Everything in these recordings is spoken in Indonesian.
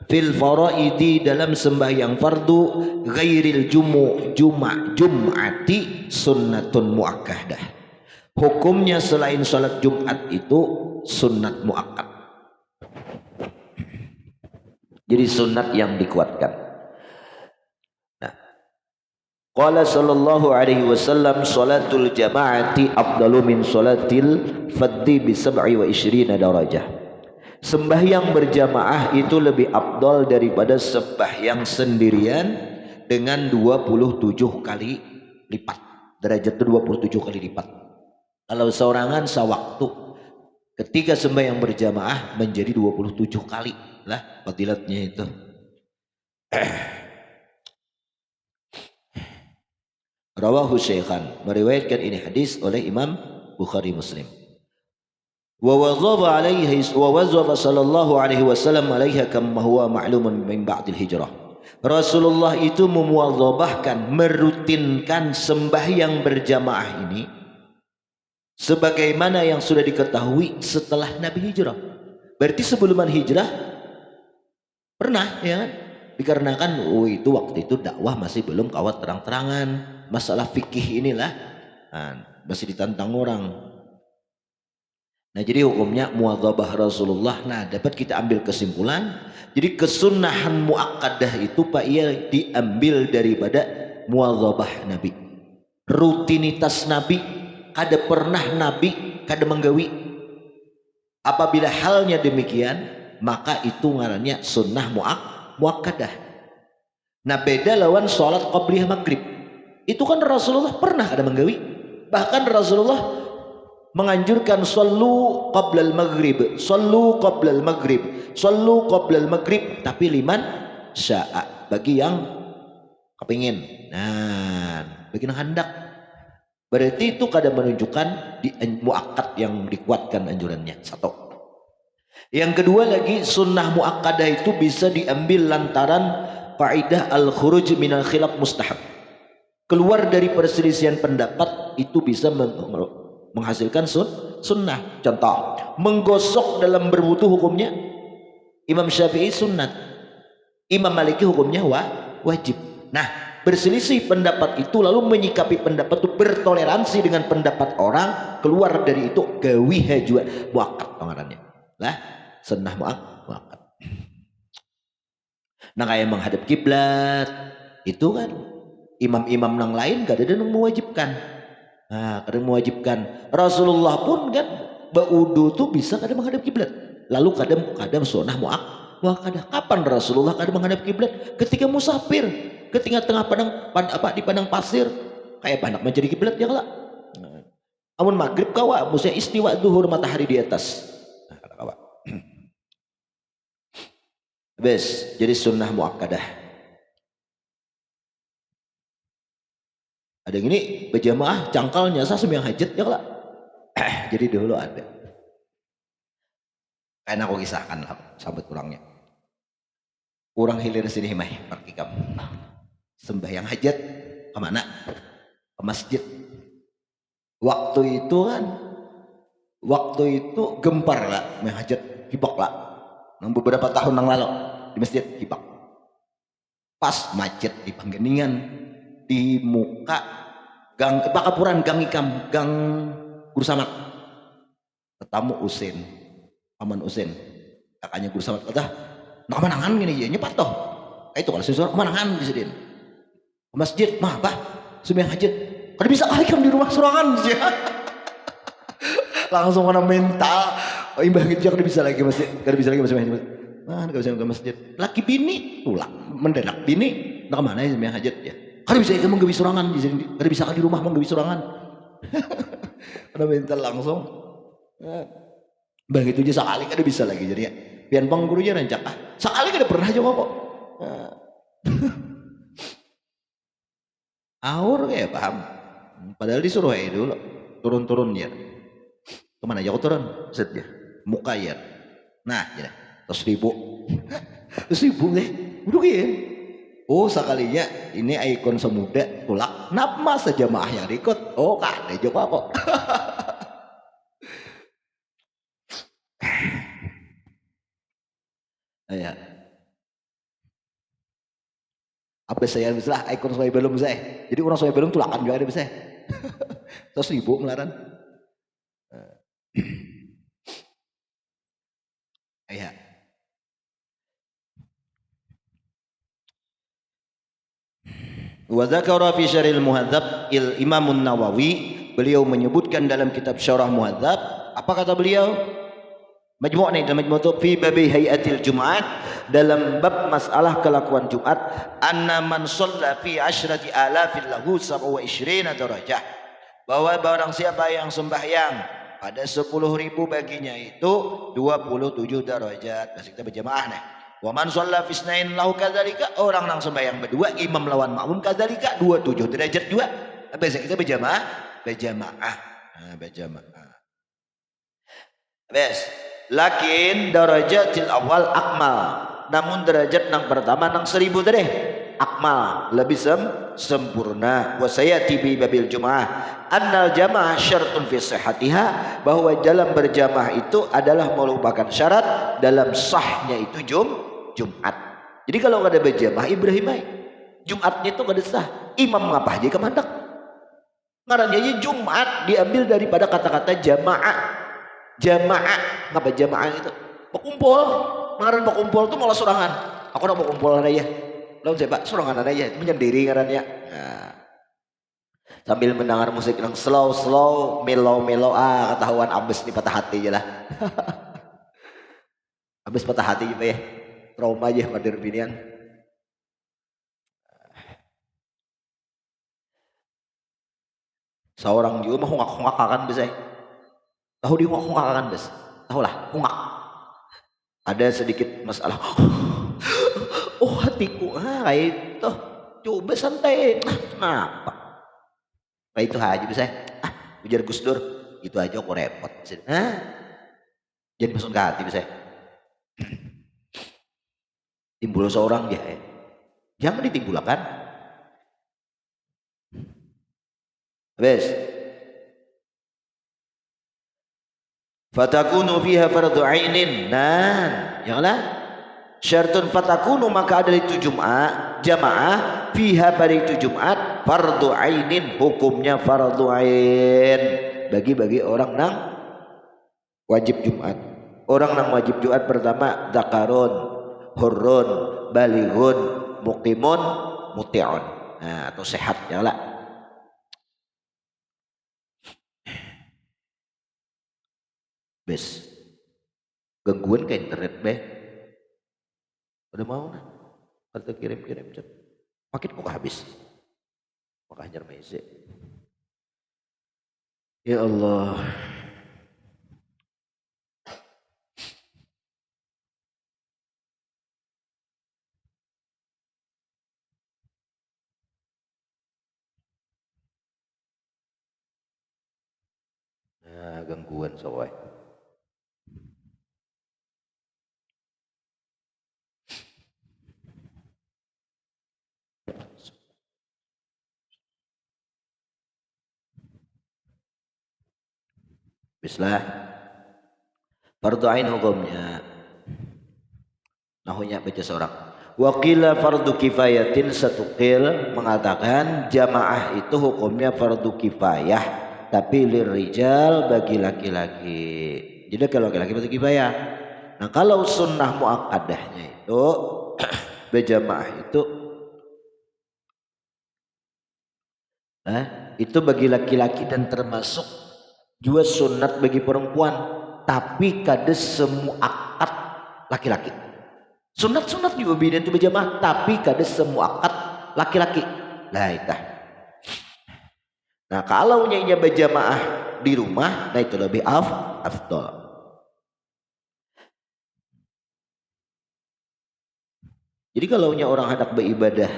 fil faraidi dalam sembahyang fardu ghairil jum'ati sunnatun muakkadah. Hukumnya selain salat Jumat itu sunnat muakkad. Jadi sunnat yang dikuatkan. Nah, qala sallallahu alaihi wasallam salatul jama'ati afdalu min salatil fadhi bi 27 darajah. Sembahyang berjamaah itu lebih afdal daripada sembahyang sendirian dengan 27 kali lipat. Derajat itu 27 kali lipat. Kalau seorangan sewaktu, ketika sembahyang berjamaah menjadi 27 kali lah fadilatnya itu. Rawahu Syaikhan, meriwayatkan ini hadis oleh Imam Bukhari Muslim. Wa wazaba sallallahu alaihi wasallam alaiha kama huwa ma'lumun min ba'dil hijrah. Rasulullah itu memuwadzabahkan, merutinkan sembahyang berjamaah ini sebagaimana yang sudah diketahui setelah Nabi hijrah. Berarti sebelum hijrah pernah, ya kan? Dikarenakan itu waktu itu dakwah masih belum kawat terang-terangan, masalah fikih inilah masih ditantang orang. Nah, jadi hukumnya muwadzabah Rasulullah. Nah, dapat kita ambil kesimpulan, jadi kesunahan muakkadah itu Pak ia diambil daripada muwadzabah Nabi. Rutinitas Nabi, kada pernah Nabi kada menggawi. Apabila halnya demikian, maka itu ngarannya sunnah muakkadah. Nah, beda lawan sholat qabliyah maghrib. Itu kan Rasulullah pernah kada menggawi. Bahkan Rasulullah menganjurkan sallu qablal maghrib, sallu qablal maghrib, sallu qablal maghrib, tapi liman sya'a, bagi yang kepingin. Nah, bagi yang hendak. Berarti itu kadang menunjukkan di muakkad yang dikuatkan anjurannya. Satu. Yang kedua lagi, sunnah muakkadah itu bisa diambil lantaran kaidah al-khuruj minal khilaf mustahab. Keluar dari perselisihan pendapat itu bisa menghasilkan sunnah. Contoh, menggosok dalam berwudu hukumnya Imam Syafi'i sunnat, Imam Maliki hukumnya wajib. Nah, berselisih pendapat itu lalu menyikapi pendapat itu, bertoleransi dengan pendapat orang, keluar dari itu gawiha juga muakkad pengarannya lah, sunnah muakkad. Nah, kayak menghadap kiblat itu kan imam-imam yang lain gak ada yang mewajibkan. Nah, kadang mewajibkan. Rasulullah pun kan baudu tuh bisa kadang menghadap kiblat. Lalu kadang sunnah muakkadah. Kapan Rasulullah kadang menghadap kiblat? Ketika musafir, ketika tengah di padang pasir, kayak banyak menjadi kiblat ya lah. Amun maghrib kawa, maksudnya istiwa zuhur matahari di atas. Nah, kawa. Bes, jadi sunnah muakkadah. Ada yang ini berjamaah cangkalnya sah sembahyang hajat ya lah. Jadi dulu ada. Karena aku kisahkan lah sahabat kurangnya. Kurang hilir sini mah pergi kamu. Sembahyang hajat kemana? Ke masjid. Waktu itu gempar lah, hajat hibak lah. Beberapa tahun yang lalu di masjid hibak. Pas macet di Panggeningan, di muka gang Pakapuran, gang Ikam, gang Guru Samad. Tetamu Usin, Paman Usin, kakaknya Guru Samad kata, nak kemanangan gini ya nyepat toh. Itu kalau sesuatu kemanangan di sini. Ke masjid, mah bah, sembahyang hajat. Kada bisa kali kamu di rumah sorangan sih. Langsung kena mental. Oh, imbah gitu kada bisa lagi masjid, kada bisa lagi masjid. Nah, kada bisa ke masjid. Laki bini, tulah mendadak bini, nak kemana ya sembahyang hajat ya. Kada bisa kamu gawi sorangan di sini. Kada bisa di rumah mah gawi sorangan. Kena mental langsung. Bah itu aja sekali kada bisa lagi jadi ya. Pian bang gurunya rancak sekali kada pernah aja kok. Aur kayak paham. Padahal disuruh aja dulu turun-turun ya. Kemana aja kok turun? Set ya. Muka ya. Nah, ya. Terus ribu deh. Udah ya. Oh, sekalinya ini ikon semuda tulak. Nama saja jamaah yang ikut. Oh, kada juga kok. Ya. Apa saya misalnya ikon saya belum saya. Jadi orang saya belum tulakan juga ada bisa. Terus ibu ngelaran. Iya. Wa dzakara fi syaril muhadzab il Imam Nawawi, beliau menyebutkan dalam kitab Syarah Muhadzab, apa kata beliau? Majmu' nih, dalam majmu' fi babi hayatil Jumat, dalam bab masalah kelakuan Jumat, anna man shalla fi asyrati alafin lahu 27 darajah, bahwa barang siapa yang sembahyang pada 10.000 baginya itu 27 derajat. Masih kita berjamaah nih. Wa man shalla fi isnain lahu kadzalika, orang yang sembahyang berdua imam lawan makmum kadzalika 27 derajat juga. Biasa kita berjamaah, berjamaah. Nah, berjamaah. Bes. Lakin darajatil awal akmal. Namun derajat yang pertama nang 1000 tadi akmal, lebih sempurna. Wa sayati bi babil jumaah annal jamaah syartun fi sihhatiha, bahwa dalam berjamaah itu adalah merupakan syarat dalam sahnya itu Jumat. Jadi kalau nggak ada berjamaah Ibrahimai, Jumatnya itu nggak ada sah. Imam ngapa aja kemandak. Ngarannya Jumat diambil daripada kata-kata jamaah. Jamaah, ngapa jamaah itu? Berkumpul. Ngaran berkumpul itu malah surangan. Aku udah berkumpul ada ya. Lalu saya Pak, surangan ada ya, menyendiri ngarannya. Nah, sambil mendengar musik yang slow, melo, ketahuan abis nih patah hati aja lah. Abis patah hati gitu ya. Trauma aja pada pilihan. Seorang juga mah hungak-hungak kan bisa. Tahu di hungak kan bis? Tahu lah, hungak. Ada sedikit masalah. Oh hatiku, kayak itu. Coba santai. Kenapa? Kayak itu aja bisa. Ujar Gus Dur, itu aja aku repot. Jadi masuk ke hati bisa. Timbul seorang dia. Jangan ditimbulkan. Habis. Fatakunu fiha fardu ainin. Nah, janganlah. Syartun fatakunu, maka ada itu jamaah fiha pada itu Jumat fardu ainin, hukumnya fardu ain bagi orang nang wajib Jumat. Orang nang wajib Jumat pertama zakarun, hurrun, balighun, muqimun, muti'un. Nah, atau sehat janganlah. Bes. Gangguan ke internet beh. Udah mau nah, kata kirim paket kok habis, makanya mese. Ya Allah, nah, gangguan soalnya. Bismillah. Fardu ain hukumnya. Nahunya baca seorang. Waqila fardu kifayatin, satu qil mengatakan jamaah itu hukumnya fardu kifayah, tapi lirijal bagi laki-laki. Jadi kalau laki-laki fardu kifayah. Nah kalau sunnah muakkadahnya itu berjamaah itu bagi laki-laki dan termasuk juga sunat bagi perempuan, tapi kades semua akad laki-laki. Sunat juga bina itu berjamaah, tapi kades semua akad laki-laki. Nah itu. Nah kalau nyanyi berjamaah di rumah, nah itu lebih afdal. Jadi kalau orang hendak beribadah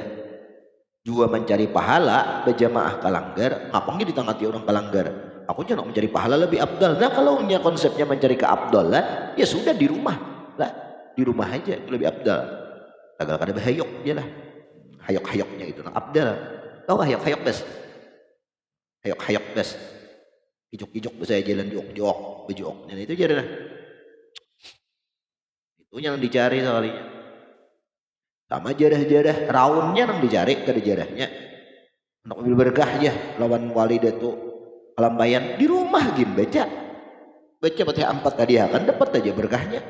juga mencari pahala berjamaah kalanggar, ngapain ditangati orang kalanggar? Aku jangan mencari pahala lebih abdal. Nah kalau konsepnya mencari keabdalan, ya sudah di rumah lah, di rumah aja itu lebih abdal. Agak ada bahayok dia lah, hayok-hayoknya itu nah abdal. Tahu hayok-hayok bes, hayok-hayok bes, kijok-kijok saya jalan jok-jok, bejok, dan itu jadi lah. Itu yang dicari soalnya. sama jadah-jadah raunnya nang dicari ke jadahnya untuk mobil berkah aja lawan walidah tuh kelambayan di rumah gin baca Fatihah 4 tadi akan dapat aja berkahnya.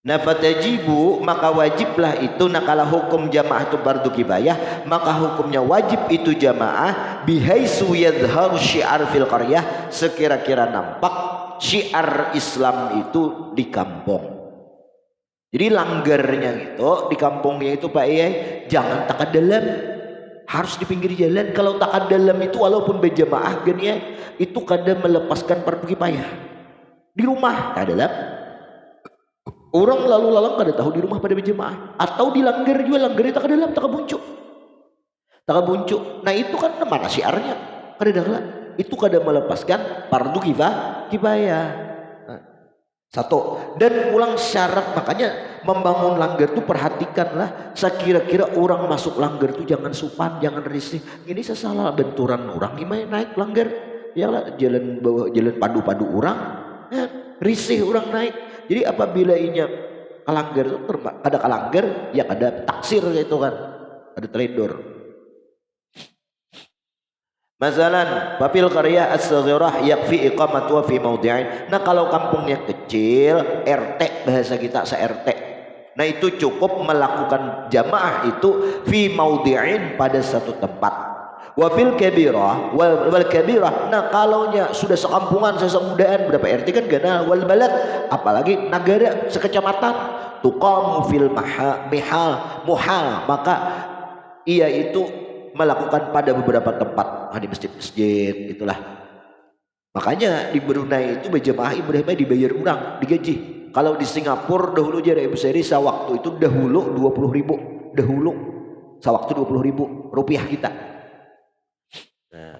Nah fatajibu maka wajiblah itu nakala hukum jamaah itu fardu kifayah maka hukumnya wajib itu jamaah bihaisu yadhharu syiar fil qaryah sekira-kira nampak syiar Islam itu di kampung. Jadi langgarnya itu di kampungnya itu Pak Iyai jangan takad dalam, harus di pinggir jalan. Kalau takad dalam itu walaupun berjamaah gini ya itu kadang melepaskan fardu kifayah di rumah tak dalam. Orang lalu lalang kada tahu di rumah pada berjemaah atau dilanggar juga langgar tak ke dalam tak buncuk. Nah itu kan mana syiarnya kada dahlah itu kada melepaskan fardu kifayah. Nah, satu dan ulang syarat makanya membangun langgar itu perhatikanlah sekira-kira orang masuk langgar itu jangan supan jangan risih ini sesalah benturan orang gimana naik langgar ya lah jalan bawah jalan padu-padu orang ya, risih orang naik. Jadi apabila inya kalanggar itu ada kalanggar ya ada taksir gitu kan ada teledor. Masalan papil karya as-saghirah yakfi iqamatu fi mawdi'in. Nah kalau kampungnya kecil RT bahasa kita se-RT. Nah itu cukup melakukan jamaah itu fi mawdi'in pada satu tempat. Wa fil kabirah wal kabirah. Nah kalaunya sudah sekampungan sesemudaan berapa RT kan ganal wal balad apalagi negara sekecamatan tuqamu fil muhal maka ia itu melakukan pada beberapa tempat di masjid-masjid itulah. Makanya di Brunei itu berjamaah Ibrahimnya dibayar orang digaji. Kalau di Singapura dahulu jadi Ibu Seri sewaktu itu dahulu 20.000 dahulu sewaktu 20.000 rupiah kita. Nah,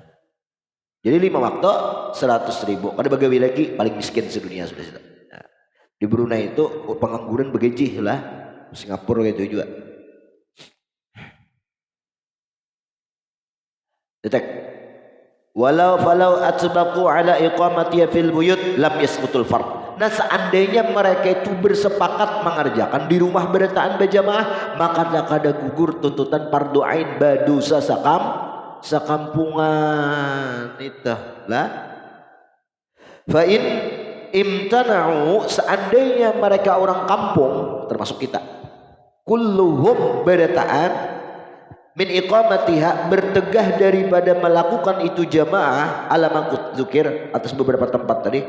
jadi 5 waktu 100.000. Ada bagawi lagi paling miskin sedunia sudah. Nah, di Brunei itu pengangguran begaji lah. Singapura gitu juga. Detek. Walau falau atbaqu ala iqamati fil buyut lam yasqutul fard. Nah seandainya mereka itu bersepakat mengerjakan di rumah berataan berjamaah maka tak ada gugur tuntutan fardu ain badusa sakampungan itu lah. Fa in imtana'u seandainya mereka orang kampung termasuk kita kulluhum berataan min iqamatiha bertegah daripada melakukan itu jamaah alamakut zukir atas beberapa tempat tadi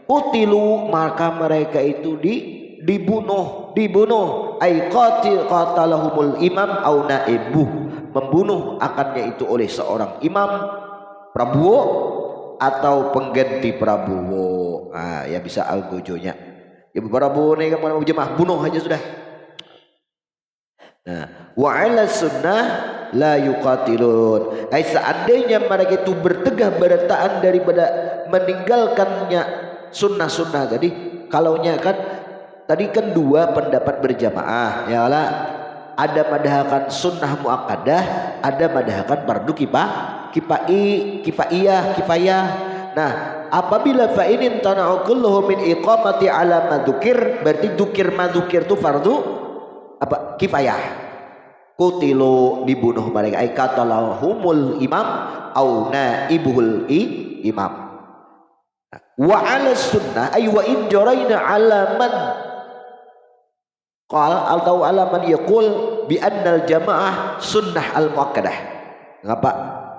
utilu maka mereka itu dibunuh ay qatalahumul imam au naibuh membunuh akannya itu oleh seorang imam Prabowo atau pengganti Prabowo. Nah, ya bisa algojonya ya Prabowo nih kan mau jemaah bunuh aja sudah. Nah, wa ala sunnah la yuqatilun. Ai seandainya mereka itu bertegah berataan daripada meninggalkannya sunnah-sunnah tadi, kalaunya kan tadi kan dua pendapat berjamaah ya lah. Ada madhahakan sunnah muakkadah, ada madhahakan fardu kifayah. Nah, apabila fa inin tana'u kulluhu min iqamati ala madzukir, berarti dzukir madzukir itu fardu apa kifayah. Kutilu dibunuh mereka ay qatalahumul imam au naibul imam. Wa ala sunnah ay wa in jaraina ala man qal atau ala man yaqul bi annal jamaah sunnah al muakkadah. Ngapa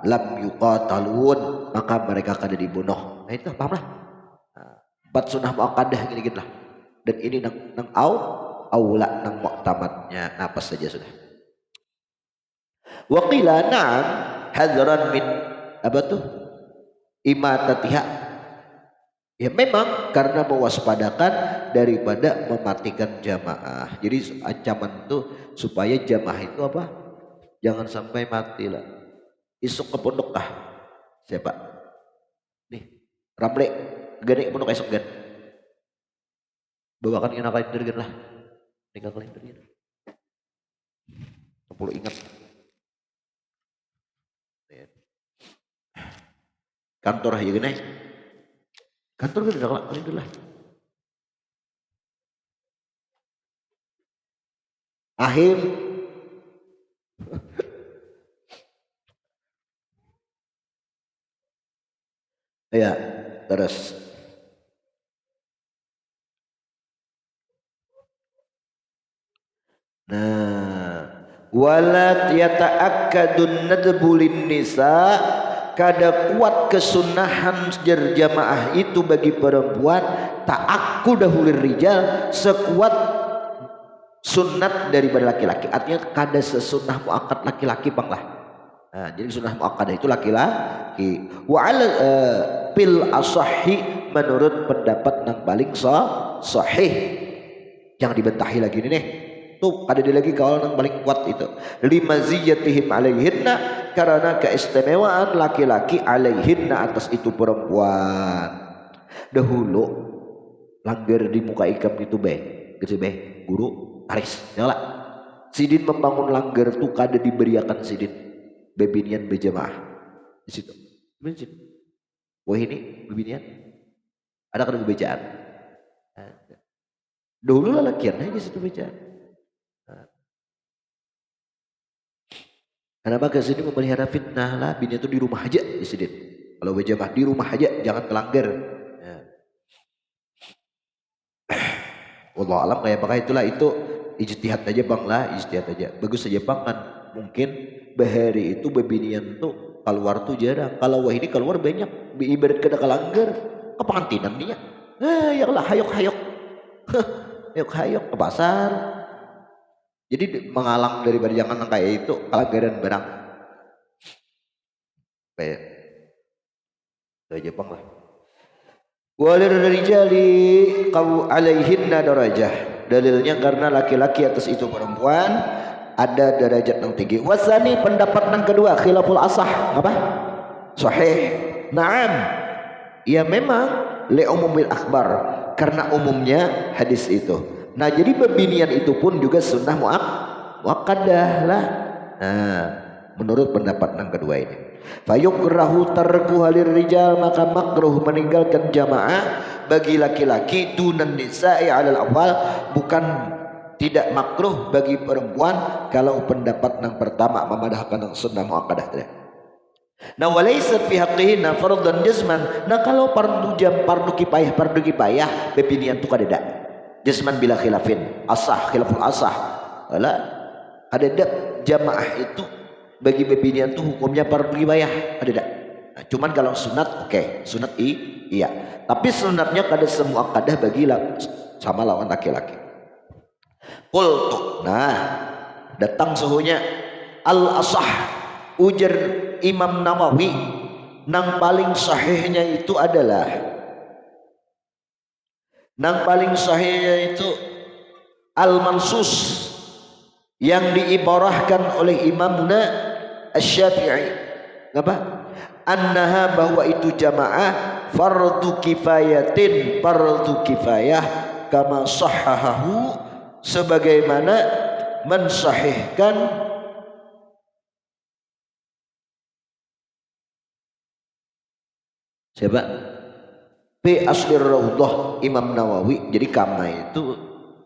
lam yuqatalun maka mereka akan dibunuh. Nah itu pahamlah. Empat sunnah muakkadah gini-gini lah. Dan ini nang aula nang mu'tamadnya apa saja sudah. Wa qila na'am hadran min apa tuh imatatiha. Ya memang karena mewaspadakan daripada mematikan jamaah. Jadi ancaman itu supaya jamaah itu apa? Jangan sampai mati lah. Isuk ke pondok kah? Siapa? Nih, Ramle, gede pondok esok gan. Bawakan yang apa itu lah. Tinggal kalian gitu. Perlu ingat. Kantor aja gini. Kantor kan udah itu lah. Akhir ya terus. Nah, walat yata'akkadun nadbulin nisa, kada kuat kesunahan jamaah itu bagi perempuan ta'akku dahulir rijal sekuat sunat daripada laki-laki. Artinya kada sesunnah muakkad laki-laki bang lah. Nah, jadi sunnah muakkadah itu laki-laki. Wa ala pil asahi menurut pendapat yang paling sahih. Jangan dibentahi lagi ini nih. Tuh ada lagi kawan yang paling kuat itu. Lima ziyatihim alaihinna, karena keistimewaan laki-laki alaihinna atas itu perempuan. Dahulu langgar di muka ikam itu gitu guru taris nyala. Sidin membangun langgar tuh kada diberiakan sidin bebinian berjamaah di situ. Wah ini bebinian ada kada bejaan. Dahulu lah lakian aja situ bejaan. Kenapa ke sini memelihara fitnah lah, bini itu di rumah aja di sini. Kalau berjamaah di rumah aja, jangan kelanggar. Ya. Wallah alam kayak pakai itulah itu ijtihad aja bang lah, ijtihad aja. Bagus saja bang kan. Mungkin bahari itu bebinian tuh keluar tuh jarang. Kalau wah ini keluar banyak. Ibarat kada kelanggar ke pengantinan dia. Ya lah hayok-hayok. Hayok-hayok ke pasar. Jadi mengalang daripada jangan kayak itu kelanggaran barang. Kayak itu aja bang lah. Walir rijali kau alaihinna darajah. Dalilnya karena laki-laki atas itu perempuan ada derajat yang tinggi. Wasani pendapat yang kedua khilaful asah apa? Sahih. Naam. Ya memang li umumil akhbar karena umumnya hadis itu. Nah jadi bebinian itu pun juga sunnah muakkadah lah. Nah menurut pendapat yang kedua ini. Fayukrahu tarku halir rijal, maka makruh meninggalkan jamaah bagi laki-laki dunan nisa'i alal awal, bukan tidak makruh bagi perempuan kalau pendapat yang pertama memadahkan yang sunnah muakkadah. Nah walaysa fi haqqihinna fardhan jazman. Nah kalau fardu kifayah bebinian tu kadeda jazman bila khilafin asah khilaful asah ala kadeda jamaah itu bagi bebinian tu hukumnya fardu kifayah kadeda. Nah, cuman kalau sunat oke, sunat iya, tapi sunatnya kada semua kadah bagi sama lawan laki-laki. Qultu, nah datang suhunya al asah ujar Imam Nawawi, nang paling sahihnya itu adalah al-mansus yang diibarahkan oleh Imamna Asy-Syafi'i. Apa? Annaha, bahwa itu jamaah fardu kifayatin, fardu kifayah, kama sahahahu, sebagaimana mensahihkan siapa? Bi Aslir Raudhah Imam Nawawi. Jadi kama itu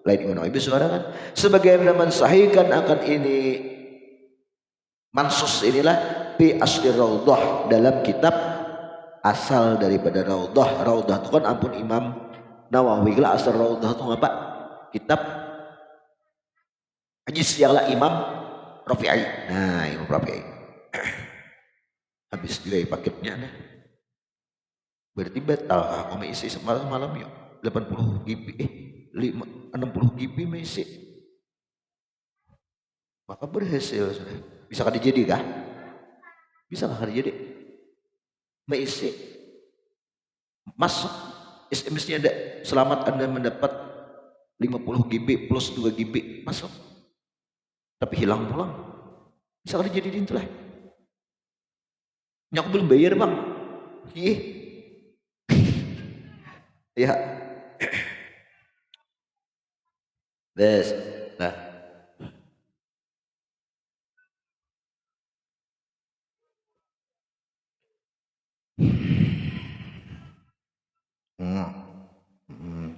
lain Imam Nawawi sekarang kan sebagaimana mensahihkan akan ini mansus inilah bi Aslir Raudhah dalam kitab asal daripada Raudhah. Raudhah itu kan ampun Imam Nawawi lah, asal Raudhah itu apa? Kitab hadis yang lah Imam Rafi'i. Nah Imam Rafi'i habis juga paketnya nih. Berarti batal aku mengisi semalam malam yuk 80 GB 60 GB mengisi, maka berhasil sudah. Bisa kan dijadi kah? Bisa kah dijadi mengisi masuk SMS-nya ada selamat Anda mendapat 50 GB plus 2 GB masuk, tapi hilang pulang. Bisa kan dijadi itu lah. Ini aku belum bayar bang. Ya. Bes. Nah.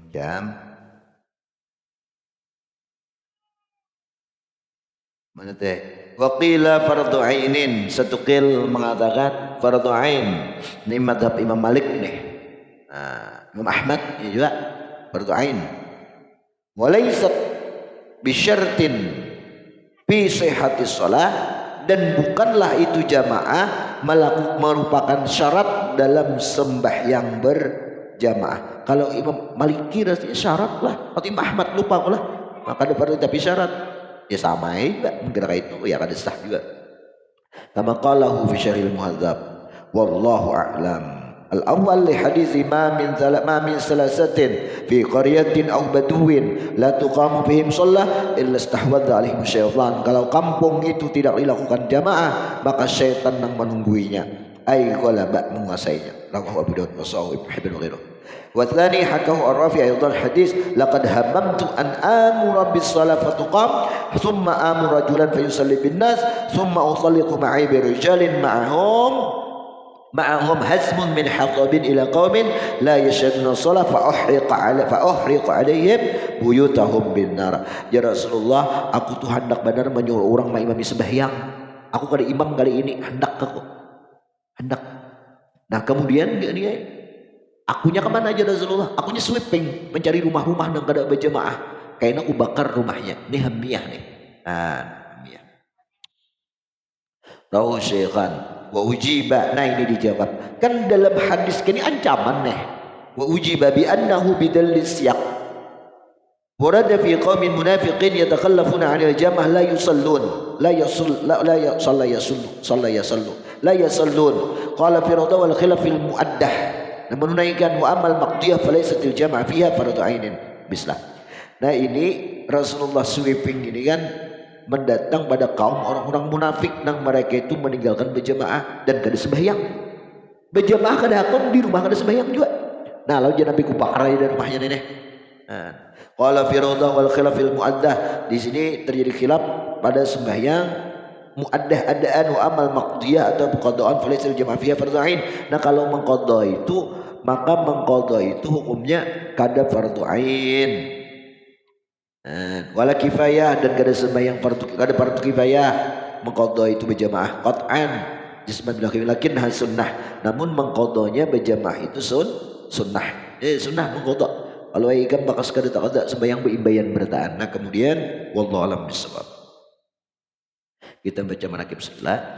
Jam mana teh? Waqila fardu ainin, setukil mengatakan fardu ain. Ini madhab Imam Malik nih. Nah, Imam Ahmad ini juga fardu ain. Walaysat bisyartin fi sihhatis shalah, dan bukanlah itu jamaah merupakan syarat dalam sembahyang berjamaah. Kalau Imam Maliki rasanya syarat lah, atau Imam Ahmad lupa lah, maka ada fardu tapi syarat. Ya sama juga menggerak itu ya kada sah juga. Kama qalahu fi syarhil muhadzab wallahu a'lam. Al-awwal li hadis ma min salasatin fi qaryatin aw baduwin la tuqamu bihim shalah illa istahwadha alaihim syaitan. Kalau kampung itu tidak dilakukan jamaah maka syaitan yang menungguinya, ai qalaba menguasainya. Rawahu Abu Daud wa Sahih Ibnu Hibban wa ghairuh. والثاني حكاه الرافع أيضا الحديث لقد هممت أن آمر بالصلاة فتقام ثم آمر رجلا فيصلي بالناس ثم أطلق معي برجال معهم هزم من حطب إلى قوم لا يشهدون الصلاة فأحرق عليهم بيوتهم بالنار. Ya Rasulullah, aku tuh hendak benar menyuruh orang mengimami sembahyang. Aku kada imam kali ini, hendak aku. Hendak. Nah kemudian dia akunya kemana aja Rasulullah? Akunya sweeping, mencari rumah-rumah yang kada berjamaah. Kayaknya aku bakar rumahnya. Ini hamiyah nih. Nah, hamiyah. Rawu syekhan wa ujiba. Nah ini dijawab. Kan dalam hadis ini ancaman nih. Wa ujiba bi annahu bidallis siyaq. Warada fi qaumin munafiqin yatakhallafuna 'anil jamaah la yusallun. La yusallun. Qala fi rawda wal khilaf fil muaddah. Dan menunaikan wa amal maqdiyah falaisatil jamaah fiha fardu ainin bislah. Nah ini Rasulullah sweeping ini kan mendatang pada kaum orang-orang munafik yang mereka itu meninggalkan berjamaah dan kada sembahyang. Berjamaah kada hakon di rumah kada sembahyang juga. Nah lalu Nabi ku bakar dari rumahnya nenek. Qala fi rawdah wal khilaf fil muaddah. Di sini terjadi khilaf pada sembahyang muaddah adaan wa amal maqdiyah atau qadaan falaisatil jamaah fiha fardu ain. Nah kalau mengqadha itu maka mengqadha itu hukumnya kada fardu ain. Wala kifayah, dan kada sembahyang kada fardu kifayah mengqadha itu berjamaah qat'an jisman bil lakin sunnah. Namun mengqadhanya berjamaah itu sunnah. Sunnah mengqadha. Kalau ikam bakas kada tak ada sembahyang beimbayan bertaan. Nah kemudian wallahu alam bisawab. Kita baca manaqib setelah